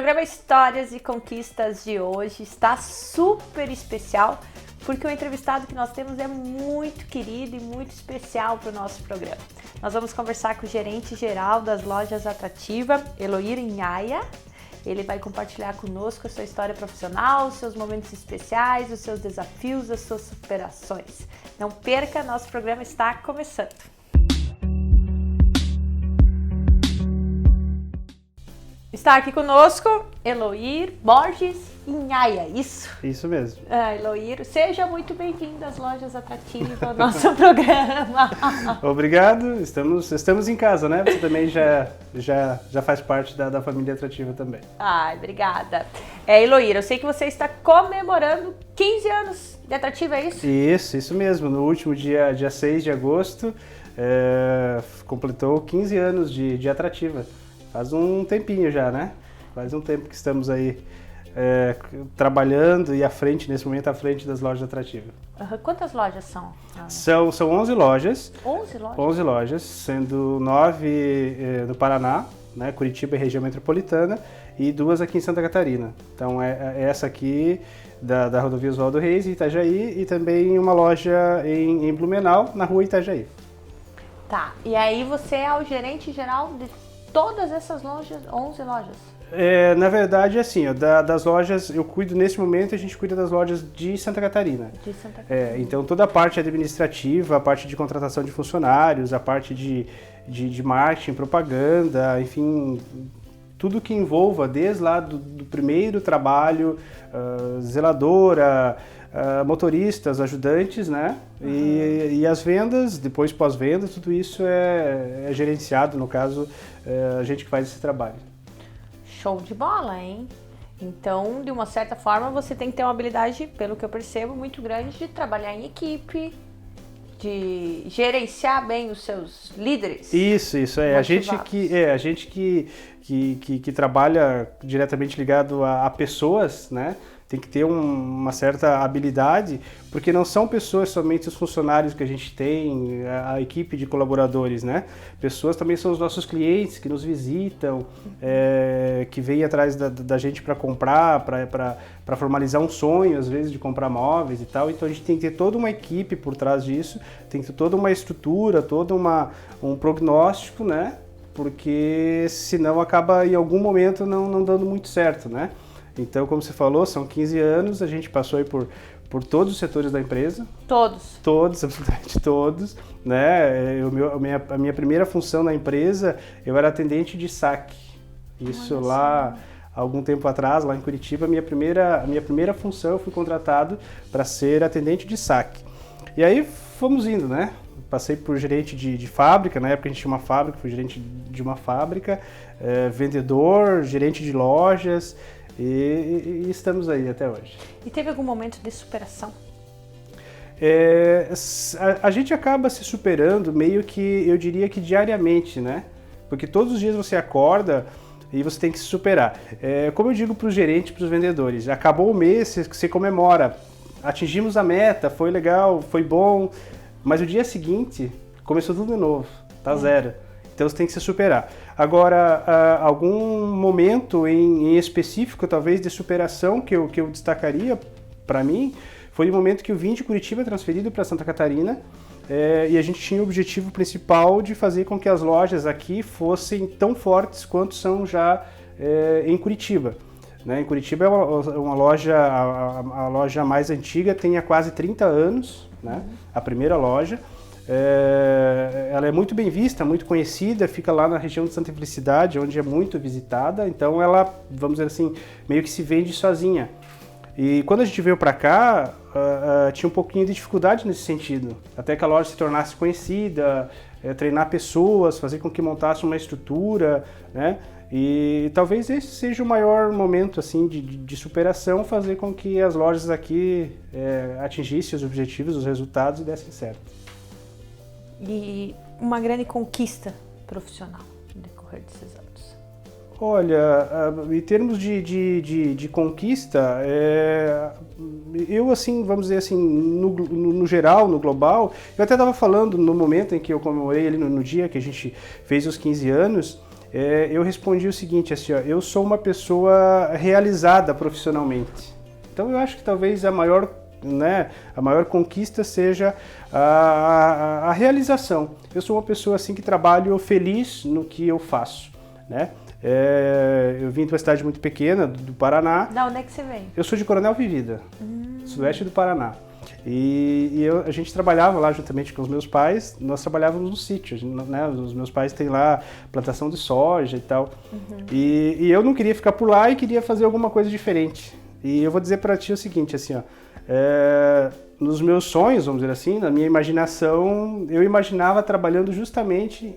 programa Histórias e Conquistas de hoje está super especial porque o entrevistado que nós temos é muito querido e muito especial para o nosso programa. Nós vamos conversar com o gerente geral das lojas Atrativa, Eloir Inhaia. Ele vai compartilhar conosco a sua história profissional, os seus momentos especiais, os seus desafios, as suas superações. Não perca, nosso programa está começando. Está aqui conosco Eloir Borges Inhaia, isso? Isso mesmo. Eloir, seja muito bem-vindo às Lojas Atrativa, ao nosso programa. Obrigado, estamos em casa, né? Você também já faz parte da família Atrativa também. Obrigada. Eloir, eu sei que você está comemorando 15 anos de Atrativa, é isso? Isso mesmo. No último dia 6 de agosto, completou 15 anos de Atrativa. Faz um tempinho já, né? Faz um tempo que estamos aí trabalhando e nesse momento, à frente das lojas Atrativa. Quantas lojas são? São 11 lojas. 11 lojas? 11 lojas, sendo 9 no Paraná, né? Curitiba e região metropolitana, e 2 aqui em Santa Catarina. Então, essa aqui da rodovia Oswaldo Reis, em Itajaí, e também uma loja em Blumenau, na rua Itajaí. Tá, e aí você é o gerente geral de todas essas lojas, 11 lojas? Na verdade, assim, das lojas, eu cuido nesse momento, a gente cuida das lojas de Santa Catarina. De Santa Catarina. Então toda a parte administrativa, a parte de contratação de funcionários, a parte de marketing, propaganda, enfim, tudo que envolva, desde lá do primeiro trabalho, zeladora, motoristas, ajudantes, né? E as vendas, depois pós-vendas, tudo isso é gerenciado, no caso, a gente que faz esse trabalho. Show de bola, hein? Então, de uma certa forma, você tem que ter uma habilidade, pelo que eu percebo, muito grande de trabalhar em equipe, de gerenciar bem os seus líderes. Isso. A gente que trabalha diretamente ligado a pessoas, né? Tem que ter uma certa habilidade, porque não são pessoas somente os funcionários que a gente tem, a equipe de colaboradores, né? Pessoas também são os nossos clientes que nos visitam, que vêm atrás da gente para comprar, para formalizar um sonho, às vezes, de comprar móveis e tal. Então a gente tem que ter toda uma equipe por trás disso, tem que ter toda uma estrutura, todo um prognóstico, né? Porque senão acaba em algum momento não dando muito certo, né? Então, como você falou, são 15 anos, a gente passou aí por todos os setores da empresa. Todos? Todos, absolutamente todos. Né? A minha primeira função na empresa, eu era atendente de saque. Isso lá, algum tempo atrás, lá em Curitiba, a minha primeira função, eu fui contratado para ser atendente de saque. E aí fomos indo, né? Passei por gerente de fábrica, na época a gente tinha uma fábrica, fui gerente de uma fábrica, vendedor, gerente de lojas. E estamos aí até hoje. E teve algum momento de superação? A gente acaba se superando meio que, eu diria que diariamente, né? Porque todos os dias você acorda e você tem que se superar. Como eu digo para os gerentes, para os vendedores, acabou o mês, você comemora. Atingimos a meta, foi legal, foi bom, mas o dia seguinte começou tudo de novo, tá zero. Então você tem que se superar. Agora, algum momento em específico, talvez, de superação que eu destacaria para mim, foi o momento que eu vim de Curitiba transferido para Santa Catarina, e a gente tinha o objetivo principal de fazer com que as lojas aqui fossem tão fortes quanto são já em Curitiba. Né? Em Curitiba é uma loja, a loja mais antiga, tem há quase 30 anos, né? A primeira loja. Ela é muito bem vista, muito conhecida, fica lá na região de Santa Felicidade, onde é muito visitada, então ela, vamos dizer assim, meio que se vende sozinha. E quando a gente veio para cá, tinha um pouquinho de dificuldade nesse sentido, até que a loja se tornasse conhecida, treinar pessoas, fazer com que montasse uma estrutura, né? E talvez esse seja o maior momento assim de superação, fazer com que as lojas aqui atingissem os objetivos, os resultados e dessem certo. E uma grande conquista profissional no decorrer desses anos? Olha, em termos de conquista, eu assim, vamos dizer assim, no geral, no global, eu até estava falando no momento em que eu comemorei ali no dia que a gente fez os 15 anos, eu respondi o seguinte, assim, ó, eu sou uma pessoa realizada profissionalmente. Então eu acho que talvez a maior conquista seja a realização. Eu sou uma pessoa assim que trabalho feliz no que eu faço, né? Eu vim de uma cidade muito pequena, do Paraná. Da onde é que você vem? Eu sou de Coronel Vivida, sudeste do Paraná. A gente trabalhava lá juntamente com os meus pais, nós trabalhávamos no sítio, né? Os meus pais têm lá plantação de soja e tal. E eu não queria ficar por lá e queria fazer alguma coisa diferente. E eu vou dizer para ti o seguinte, assim, ó, nos meus sonhos, vamos dizer assim, na minha imaginação, eu imaginava trabalhando justamente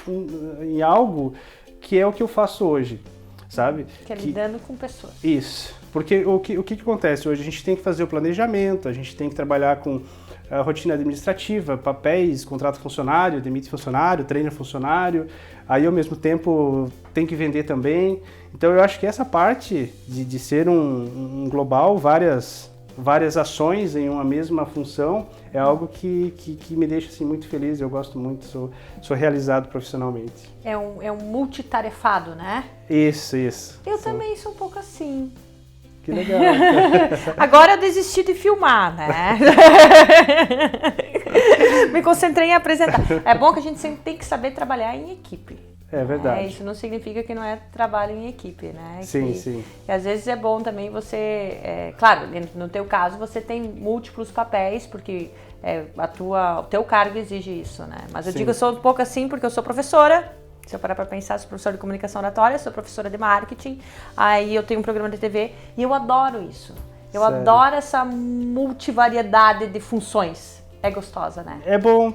em algo que é o que eu faço hoje, sabe? Que é lidando com pessoas. Isso, porque o que acontece hoje? A gente tem que fazer o planejamento, a gente tem que trabalhar com a rotina administrativa, papéis, contrato funcionário, demite funcionário, treina funcionário, aí ao mesmo tempo tem que vender também. Então eu acho que essa parte de ser um global, várias ações em uma mesma função, é algo que me deixa assim, muito feliz, eu gosto muito, sou realizado profissionalmente. É um multitarefado, né? Isso. Eu também sou um pouco assim. Que legal. Agora eu desisti de filmar, né? Me concentrei em apresentar. É bom que a gente sempre tem que saber trabalhar em equipe. É verdade. Isso não significa que não é trabalho em equipe, né? Sim. E às vezes é bom também você... claro, no teu caso você tem múltiplos papéis, porque o teu cargo exige isso, né? Mas eu digo que eu sou um pouco assim porque eu sou professora. Se eu parar para pensar, sou professora de comunicação oratória, sou professora de marketing, aí eu tenho um programa de TV e eu adoro isso. Eu adoro essa multivariedade de funções. É gostosa, né? É bom.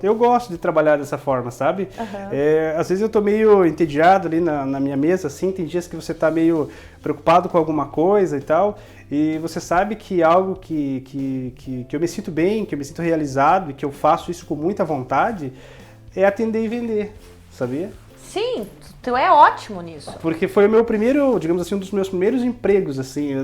Eu gosto de trabalhar dessa forma, sabe? Às vezes eu tô meio entediado ali na minha mesa, assim, tem dias que você tá meio preocupado com alguma coisa e tal, e você sabe que algo que eu me sinto bem, que eu me sinto realizado e que eu faço isso com muita vontade, é atender e vender, sabia? Sim, tu é ótimo nisso. Porque foi o meu primeiro, digamos assim, um dos meus primeiros empregos, assim,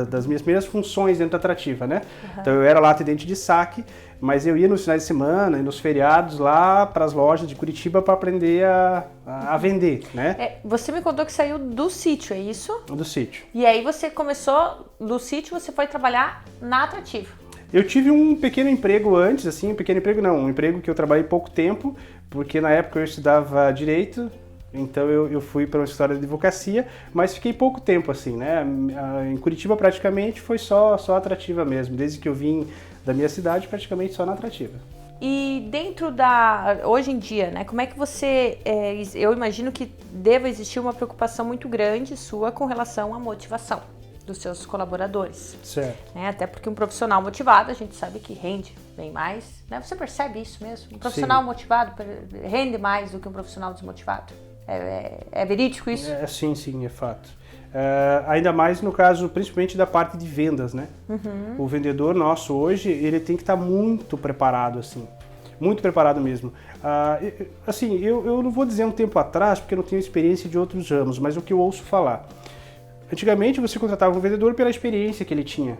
das minhas primeiras funções dentro da Atrativa, né? Então eu era lá atendente de saque, mas eu ia nos finais de semana e nos feriados lá para as lojas de Curitiba para aprender a vender, né? Você me contou que saiu do sítio, é isso? Do sítio. E aí você começou, do sítio você foi trabalhar na Atrativa. Eu tive um pequeno emprego antes, assim, um emprego que eu trabalhei pouco tempo, porque na época eu estudava Direito, então eu fui para uma história de advocacia, mas fiquei pouco tempo, assim, né? Em Curitiba praticamente foi só Atrativa mesmo, desde que eu vim da minha cidade, praticamente só na Atrativa. E dentro hoje em dia, né, como é que você, eu imagino que deva existir uma preocupação muito grande sua com relação à motivação dos seus colaboradores. Certo. Até porque um profissional motivado, a gente sabe que rende bem mais, né? Você percebe isso mesmo? Um profissional motivado rende mais do que um profissional desmotivado. É verídico isso? Sim, é fato. Ainda mais no caso, principalmente da parte de vendas, né? O vendedor nosso hoje, ele tem que estar muito preparado, assim. Muito preparado mesmo. Assim, eu não vou dizer um tempo atrás, porque eu não tenho experiência de outros ramos, mas o que eu ouço falar. Antigamente você contratava um vendedor pela experiência que ele tinha.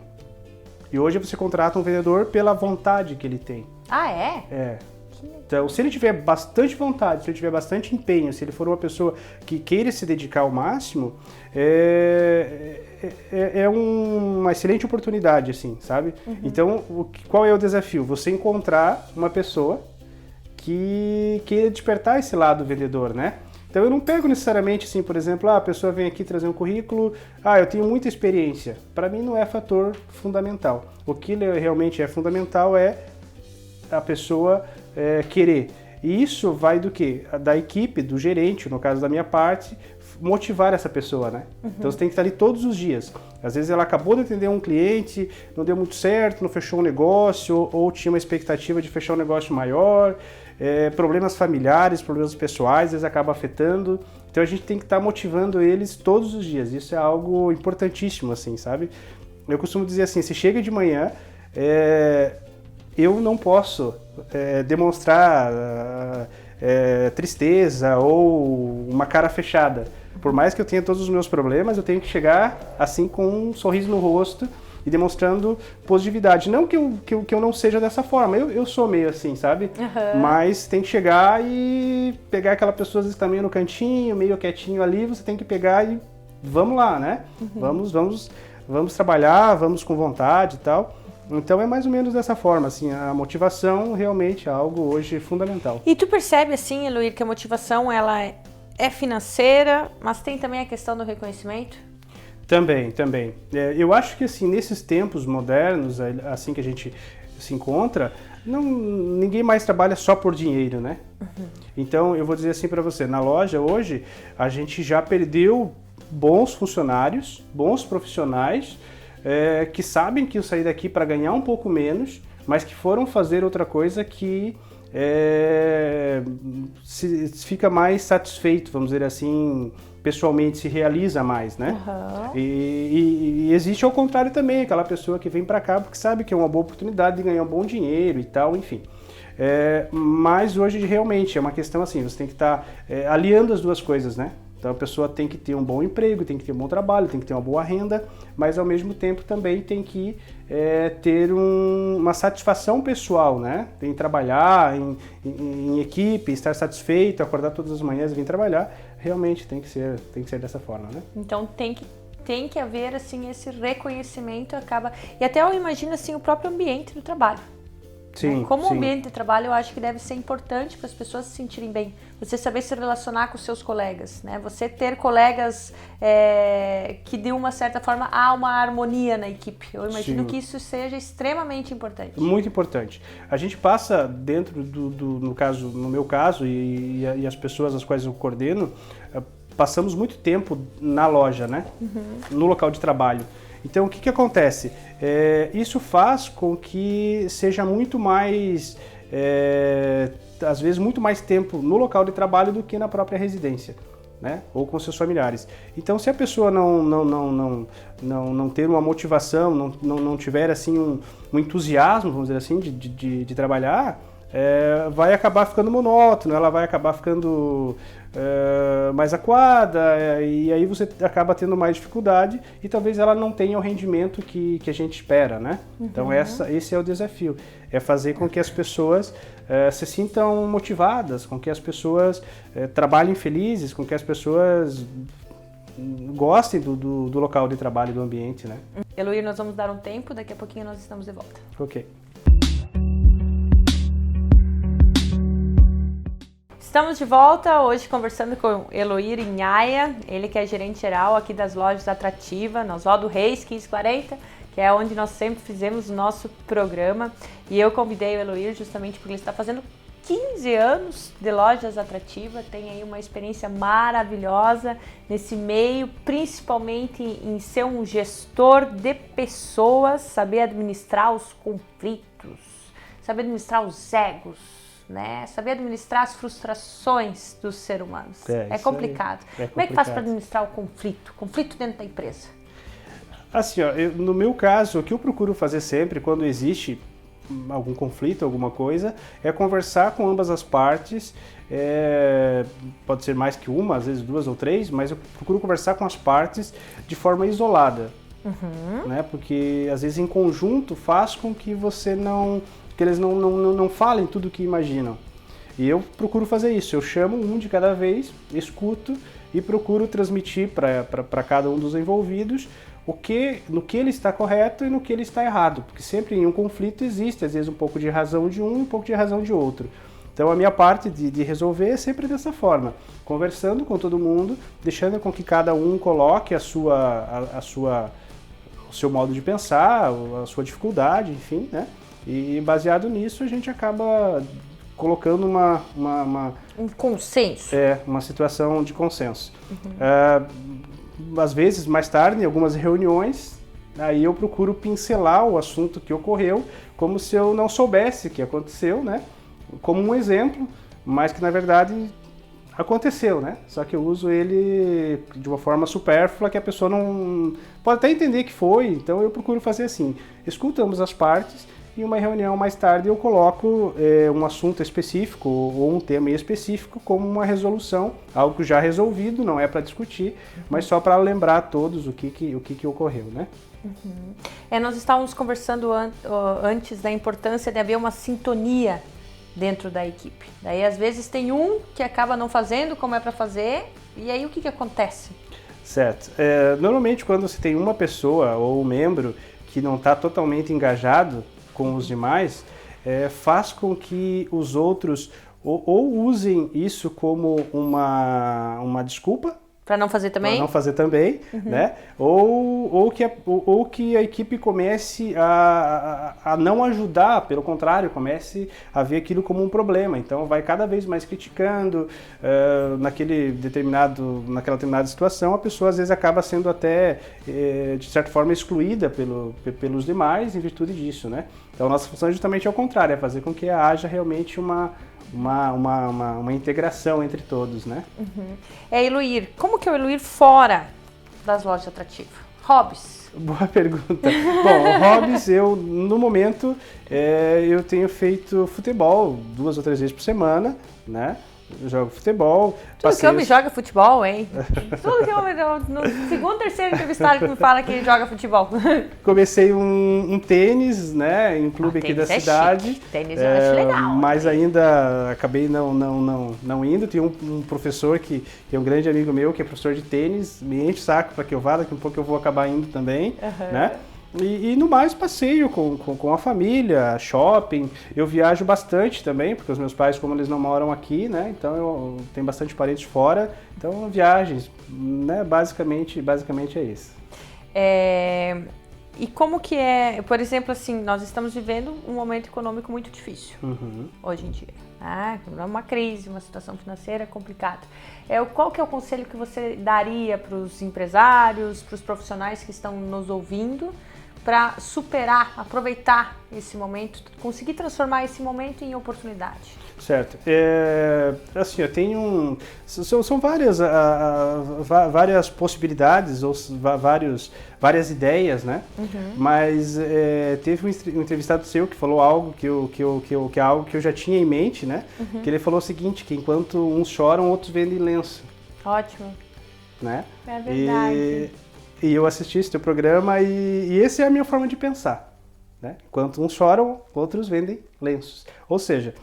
E hoje você contrata um vendedor pela vontade que ele tem. Ah, é? É. Então, se ele tiver bastante vontade, se ele tiver bastante empenho, se ele for uma pessoa que queira se dedicar ao máximo, é uma excelente oportunidade, assim, sabe? Então, qual é o desafio? Você encontrar uma pessoa que queira despertar esse lado vendedor, né? Então eu não pego necessariamente assim, por exemplo, a pessoa vem aqui trazer um currículo, eu tenho muita experiência. Para mim não é fator fundamental. O que realmente é fundamental é a pessoa querer. E isso vai do quê? Da equipe, do gerente, no caso da minha parte, motivar essa pessoa, né? Então você tem que estar ali todos os dias. Às vezes ela acabou de atender um cliente, não deu muito certo, não fechou um negócio, ou tinha uma expectativa de fechar um negócio maior, problemas familiares, problemas pessoais, às vezes acaba afetando. Então a gente tem que estar motivando eles todos os dias. Isso é algo importantíssimo, assim, sabe? Eu costumo dizer assim, se chega de manhã, eu não posso demonstrar tristeza ou uma cara fechada. Por mais que eu tenha todos os meus problemas, eu tenho que chegar assim com um sorriso no rosto e demonstrando positividade. Não que eu não seja dessa forma, eu sou meio assim, sabe? Mas tem que chegar e pegar aquela pessoa às vezes que tá meio no cantinho, meio quietinho ali, você tem que pegar e vamos lá, né? Vamos trabalhar, vamos com vontade e tal. Então é mais ou menos dessa forma, assim, a motivação realmente é algo hoje fundamental. E tu percebe, assim, Eloir, que a motivação ela é financeira, mas tem também a questão do reconhecimento? Também. Eu acho que assim, nesses tempos modernos, assim que a gente se encontra, ninguém mais trabalha só por dinheiro, né? Então eu vou dizer assim para você, na loja hoje a gente já perdeu bons funcionários, bons profissionais, que sabem que eu saí daqui para ganhar um pouco menos, mas que foram fazer outra coisa que fica mais satisfeito, vamos dizer assim, pessoalmente, se realiza mais, né? E existe ao contrário também, aquela pessoa que vem para cá porque sabe que é uma boa oportunidade de ganhar um bom dinheiro e tal, enfim. Mas hoje realmente é uma questão assim, você tem que estar aliando as duas coisas, né? Então a pessoa tem que ter um bom emprego, tem que ter um bom trabalho, tem que ter uma boa renda, mas ao mesmo tempo também tem que ter uma satisfação pessoal, né? Tem que trabalhar em equipe, estar satisfeito, acordar todas as manhãs e vir trabalhar, realmente tem que ser dessa forma, né? Então tem que haver assim esse reconhecimento, e até eu imagino assim o próprio ambiente do trabalho. Sim, como o ambiente de trabalho, eu acho que deve ser importante para as pessoas se sentirem bem. Você saber se relacionar com os seus colegas, né? Você ter colegas que de uma certa forma há uma harmonia na equipe. Eu imagino que isso seja extremamente importante. Muito importante. A gente passa dentro no meu caso e as pessoas às quais eu coordeno, passamos muito tempo na loja, né? No local de trabalho. Então, o que acontece? Isso faz com que seja muito mais, às vezes, muito mais tempo no local de trabalho do que na própria residência, né? Ou com seus familiares. Então, se a pessoa não ter uma motivação, não tiver assim um entusiasmo, vamos dizer assim, de trabalhar, vai acabar ficando monótono, ela vai acabar ficando mais acuada, e aí você acaba tendo mais dificuldade e talvez ela não tenha o rendimento que a gente espera, né? Então esse é o desafio, é fazer com que as pessoas se sintam motivadas, com que as pessoas trabalhem felizes, com que as pessoas gostem do local de trabalho, do ambiente, né? Eloir, nós vamos dar um tempo, daqui a pouquinho nós estamos de volta. Ok. Estamos de volta hoje conversando com Eloir Inhaia, ele que é gerente geral aqui das lojas Atrativa, na Oswaldo Reis 1540, que é onde nós sempre fizemos o nosso programa. E eu convidei o Eloir justamente porque ele está fazendo 15 anos de lojas Atrativa, tem aí uma experiência maravilhosa nesse meio, principalmente em ser um gestor de pessoas, saber administrar os conflitos, saber administrar os egos, né? Saber administrar as frustrações dos seres humanos. É complicado. Como é que faz para administrar o conflito dentro da empresa? Assim, ó, no meu caso, o que eu procuro fazer sempre quando existe algum conflito, alguma coisa, é conversar com ambas as partes, pode ser mais que uma, às vezes duas ou três, mas eu procuro conversar com as partes de forma isolada, né? Porque às vezes em conjunto faz com que que eles não falem tudo o que imaginam. E eu procuro fazer isso, eu chamo um de cada vez, escuto e procuro transmitir para cada um dos envolvidos no que ele está correto e no que ele está errado, porque sempre em um conflito existe, às vezes, um pouco de razão de um e um pouco de razão de outro. Então a minha parte de resolver é sempre dessa forma, conversando com todo mundo, deixando com que cada um coloque o seu modo de pensar, a sua dificuldade, enfim, né? E baseado nisso a gente acaba colocando um consenso. Uma situação de consenso. Às vezes, mais tarde, em algumas reuniões, aí eu procuro pincelar o assunto que ocorreu, como se eu não soubesse o que aconteceu, né? Como um exemplo, mas que na verdade aconteceu, né? Só que eu uso ele de uma forma supérflua que a pessoa não pode até entender que foi, então eu procuro fazer assim, escutamos as partes em uma reunião mais tarde eu coloco um assunto específico ou um tema específico como uma resolução, algo já resolvido, não é para discutir, mas só para lembrar a todos o que ocorreu, né? Nós estávamos conversando antes da importância de haver uma sintonia dentro da equipe. Daí às vezes tem um que acaba não fazendo como é para fazer, e aí o que acontece? Certo. Normalmente quando você tem uma pessoa ou um membro que não está totalmente engajado com os demais, faz com que os outros ou usem isso como uma desculpa para não fazer também? Para não fazer também, né? Ou que a equipe comece a não ajudar, pelo contrário, comece a ver aquilo como um problema. Então vai cada vez mais criticando naquela determinada situação, a pessoa às vezes acaba sendo até, de certa forma, excluída pelos demais em virtude disso, né? Então a nossa função é justamente ao contrário, é fazer com que haja realmente uma integração entre todos, né? Eluir, como que é o Eluir fora das lojas atrativas? Hobbies? Boa pergunta. Bom, hobbies, no momento, eu tenho feito futebol 2 ou 3 vezes por semana, né? Eu jogo futebol. Tudo que homem joga futebol, hein? Tudo que homem, no segundo, terceiro entrevistado que me fala que ele joga futebol. Comecei um tênis, né, em um clube aqui da cidade. Chique. Tênis eu acho legal. Mas ainda acabei não indo. Tem um professor que é um grande amigo meu, que é professor de tênis, me enche o saco para que eu vá, daqui a pouco eu vou acabar indo também, né? E no mais, passeio com a família, shopping. Eu viajo bastante também, porque os meus pais, como eles não moram aqui, né? Então eu tenho bastante parentes fora. Então viagens, né? Basicamente é isso. E como que é, por exemplo, assim, nós estamos vivendo um momento econômico muito difícil hoje em dia. Uma crise, uma situação financeira complicada. Qual que é o conselho que você daria para os empresários, para os profissionais que estão nos ouvindo, para superar, aproveitar esse momento, conseguir transformar esse momento em oportunidade? Certo. Assim, eu tenho são várias possibilidades ou várias ideias, né? Mas teve um entrevistado seu que falou algo que é algo que eu já tinha em mente, né? Que ele falou o seguinte, que enquanto uns choram, outros vendem lenço. Ótimo. Né? É verdade. E eu assisti esse teu programa e essa é a minha forma de pensar, né? Enquanto uns choram, outros vendem lenços. Ou seja,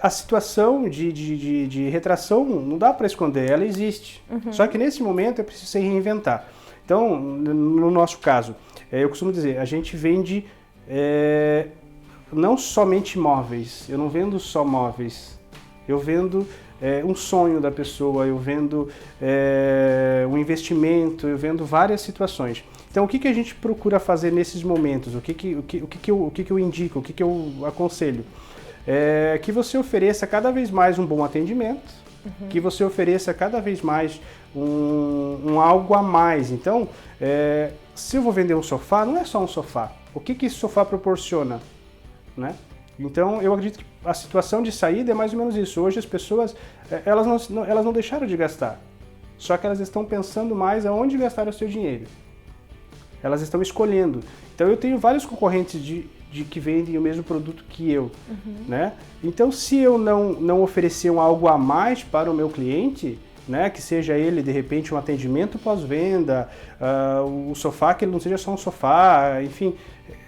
a situação de retração não dá para esconder, ela existe. Só que nesse momento é preciso se reinventar. Então, no nosso caso, eu costumo dizer, a gente vende não somente móveis, eu não vendo só móveis, eu vendo um sonho da pessoa, eu vendo um investimento, eu vendo várias situações. Então, o que a gente procura fazer nesses momentos? O que eu indico? O que eu aconselho? Que você ofereça cada vez mais um bom atendimento, que você ofereça cada vez mais um algo a mais. Então, se eu vou vender um sofá, não é só um sofá. O que esse sofá proporciona, né? Então, eu acredito que a situação de saída é mais ou menos isso. Hoje as pessoas, elas não deixaram de gastar, só que elas estão pensando mais aonde gastar o seu dinheiro. Elas estão escolhendo. Então, eu tenho vários concorrentes que vendem o mesmo produto que eu, né? Então, se eu não oferecer algo a mais para o meu cliente, né, que seja ele, de repente, um atendimento pós-venda, o sofá, que ele não seja só um sofá, enfim,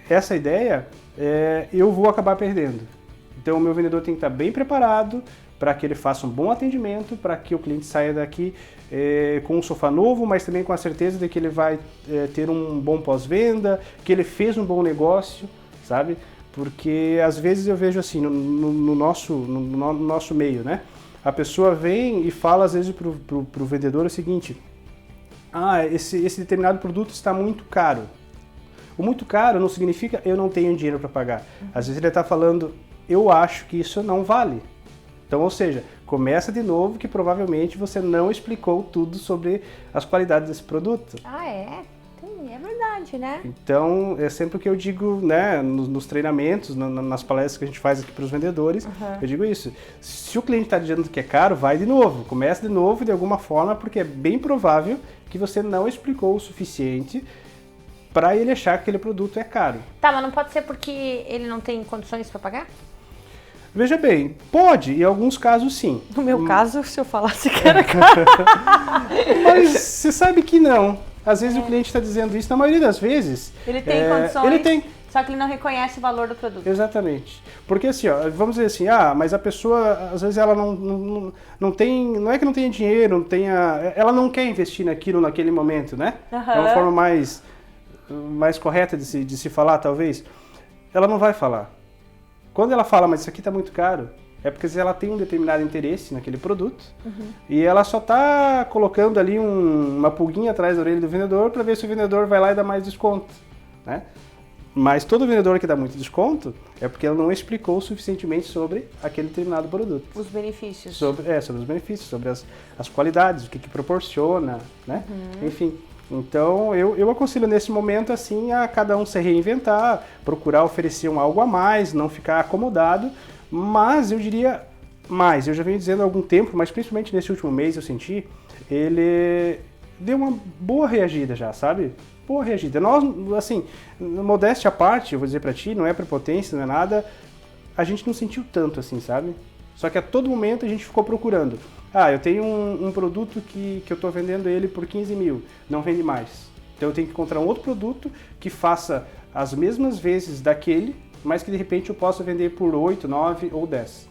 essa ideia, eu vou acabar perdendo. Então, o meu vendedor tem que estar bem preparado para que ele faça um bom atendimento, para que o cliente saia daqui com um sofá novo, mas também com a certeza de que ele vai ter um bom pós-venda, que ele fez um bom negócio, sabe? Porque, às vezes, eu vejo assim, no nosso meio, né? A pessoa vem e fala, às vezes, pro vendedor o seguinte: esse determinado produto está muito caro. O muito caro não significa eu não tenho dinheiro para pagar. Às vezes ele está falando, eu acho que isso não vale. Então, ou seja, começa de novo que provavelmente você não explicou tudo sobre as qualidades desse produto. É verdade, né? Então, é sempre o que eu digo, né, nos treinamentos, nas palestras que a gente faz aqui para os vendedores, eu digo isso. Se o cliente está dizendo que é caro, vai de novo. Começa de novo de alguma forma, porque é bem provável que você não explicou o suficiente para ele achar que aquele produto é caro. Tá, mas não pode ser porque ele não tem condições para pagar? Veja bem, pode, em alguns casos sim. No meu caso, se eu falasse que era caro. Mas você sabe que não. Às vezes o cliente está dizendo isso, na maioria das vezes. Ele tem condições, ele tem. Só que ele não reconhece o valor do produto. Exatamente. Porque assim, ó, vamos dizer assim, mas a pessoa, às vezes ela não tem, não é que não tenha dinheiro, não tenha, ela não quer investir naquilo naquele momento, né? É uma forma mais correta de se falar, talvez. Ela não vai falar. Quando ela fala, mas isso aqui está muito caro, é porque ela tem um determinado interesse naquele produto e ela só está colocando ali uma pulguinha atrás da orelha do vendedor para ver se o vendedor vai lá e dá mais desconto, né? Mas todo vendedor que dá muito desconto é porque ele não explicou suficientemente sobre aquele determinado produto. Os benefícios. Sobre os benefícios, sobre as qualidades, o que proporciona, né? Enfim. Então, eu aconselho nesse momento, assim, a cada um se reinventar, procurar oferecer algo a mais, não ficar acomodado, mas eu diria mais, eu já venho dizendo há algum tempo, mas principalmente nesse último mês eu senti, ele deu uma boa reagida já, sabe? Boa reagida. Nós, assim, modéstia à parte, eu vou dizer pra ti, não é prepotência, não é nada, a gente não sentiu tanto assim, sabe? Só que a todo momento a gente ficou procurando. Eu tenho um produto que eu estou vendendo ele por 15 mil, não vende mais. Então eu tenho que encontrar um outro produto que faça as mesmas vezes daquele, mas que de repente eu possa vender por 8, 9 ou 10.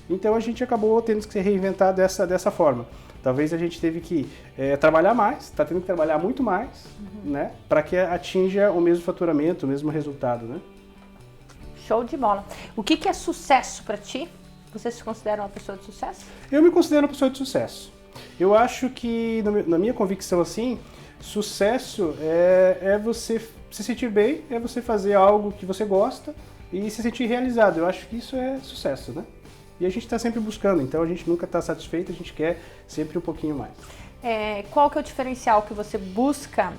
Então a gente acabou tendo que se reinventar dessa forma. Talvez a gente teve que trabalhar mais, está tendo que trabalhar muito mais, né, para que atinja o mesmo faturamento, o mesmo resultado, né? Show de bola. O que é sucesso para ti? Você se considera uma pessoa de sucesso? Eu me considero uma pessoa de sucesso. Eu acho que, na minha convicção, assim, sucesso é você se sentir bem, é você fazer algo que você gosta e se sentir realizado. Eu acho que isso é sucesso, né? E a gente está sempre buscando, então a gente nunca está satisfeito, a gente quer sempre um pouquinho mais. Qual que é o diferencial que você busca?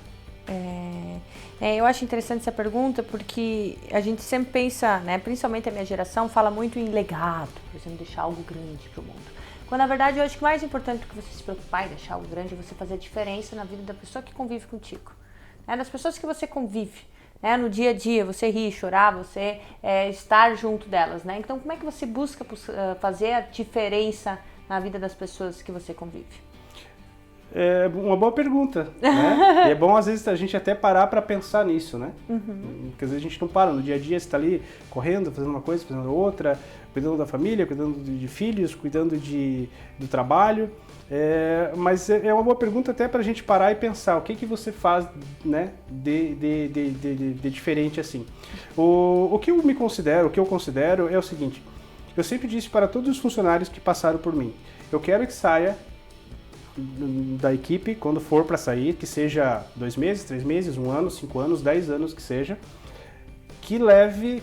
Eu acho interessante essa pergunta porque a gente sempre pensa, né, principalmente a minha geração, fala muito em legado, por exemplo, deixar algo grande para o mundo. Quando na verdade eu acho que mais importante do que você se preocupar em deixar algo grande é você fazer a diferença na vida da pessoa que convive contigo, né, das pessoas que você convive, né, no dia a dia, você rir, chorar, você estar junto delas, né? Então como é que você busca fazer a diferença na vida das pessoas que você convive? É uma boa pergunta, né? E é bom às vezes a gente até parar para pensar nisso, né? Porque às vezes a gente não para, no dia a dia você está ali correndo, fazendo uma coisa, fazendo outra, cuidando da família, cuidando de filhos, cuidando do trabalho. Mas é uma boa pergunta até para a gente parar e pensar o que você faz, né, de diferente assim. O que eu considero é o seguinte, eu sempre disse para todos os funcionários que passaram por mim, eu quero que saia da equipe, quando for para sair, que seja 2 meses, 3 meses, 1 ano, 5 anos, 10 anos que seja, que leve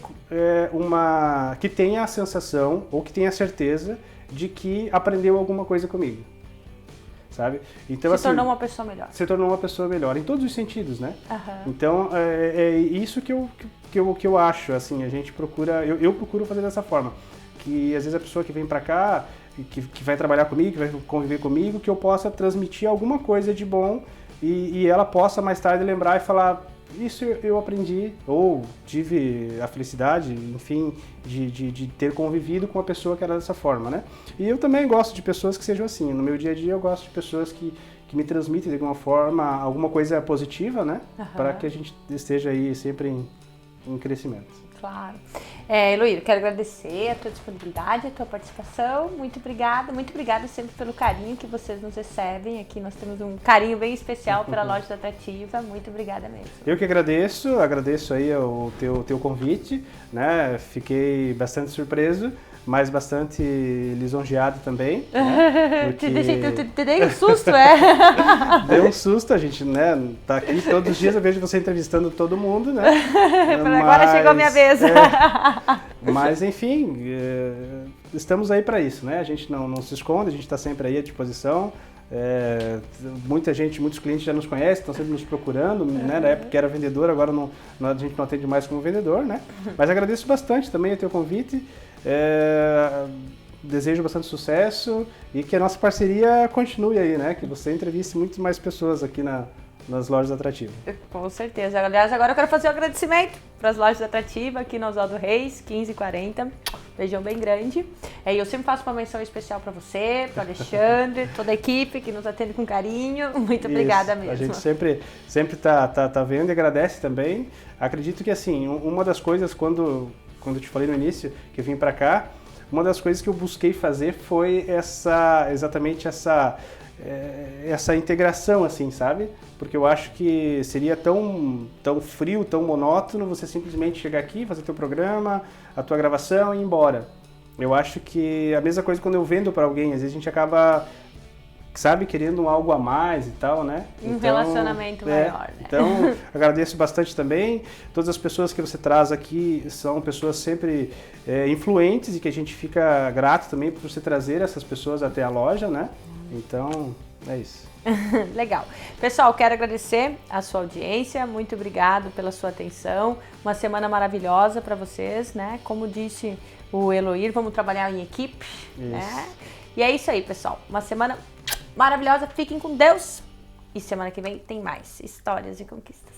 que tenha a sensação ou que tenha a certeza de que aprendeu alguma coisa comigo, sabe? Então, se tornou uma pessoa melhor. Se tornou uma pessoa melhor, em todos os sentidos, né? Então, é isso que eu acho, assim, a gente procura, eu procuro fazer dessa forma, que às vezes a pessoa que vem para cá, que vai trabalhar comigo, que vai conviver comigo, que eu possa transmitir alguma coisa de bom e ela possa mais tarde lembrar e falar, isso eu aprendi, ou tive a felicidade, enfim, de ter convivido com uma pessoa que era dessa forma, né? E eu também gosto de pessoas que sejam assim, no meu dia a dia eu gosto de pessoas que me transmitem de alguma forma alguma coisa positiva, né? Para que a gente esteja aí sempre em crescimento. Claro. Heloíra, quero agradecer a tua disponibilidade, a tua participação. Muito obrigada sempre pelo carinho que vocês nos recebem aqui. Nós temos um carinho bem especial pela Loja da Atrativa. Muito obrigada mesmo. Eu que agradeço aí o teu convite, né? Fiquei bastante surpreso, mas bastante lisonjeado também. Né? Porque... Te dei um susto, Deu um susto, a gente, né? Tá aqui todos os dias, eu vejo você entrevistando todo mundo, né? Agora chegou a minha vez. Mas, enfim, estamos aí para isso, né? A gente não se esconde, a gente está sempre aí à disposição. Muitos clientes já nos conhecem, estão sempre nos procurando, né? Na época que era vendedor, agora a gente não atende mais como vendedor, né? Mas agradeço bastante também o teu convite. Desejo bastante sucesso e que a nossa parceria continue aí, né? Que você entreviste muito mais pessoas aqui nas lojas Atrativa. Com certeza. Aliás, agora eu quero fazer um agradecimento para as lojas Atrativa aqui no Oswaldo Reis, 1540. Beijão bem grande. E eu sempre faço uma menção especial para você, para Alexandre, toda a equipe que nos atende com carinho. Muito obrigada mesmo. A gente sempre tá vendo e agradece também. Acredito que, assim, uma das coisas, quando eu te falei no início, que eu vim para cá, uma das coisas que eu busquei fazer foi exatamente essa integração, assim, sabe? Porque eu acho que seria tão frio, tão monótono você simplesmente chegar aqui, fazer teu programa, a tua gravação e ir embora. Eu acho que a mesma coisa quando eu vendo para alguém, às vezes a gente acaba, sabe, querendo algo a mais e tal, né? Um relacionamento maior, né? Então, agradeço bastante também. Todas as pessoas que você traz aqui são pessoas sempre influentes e que a gente fica grato também por você trazer essas pessoas até a loja, né? Então, é isso. Legal. Pessoal, quero agradecer a sua audiência, muito obrigado pela sua atenção, uma semana maravilhosa para vocês, né? Como disse o Eloir, vamos trabalhar em equipe, né? E é isso aí, pessoal, uma semana maravilhosa, fiquem com Deus e semana que vem tem mais histórias e conquistas.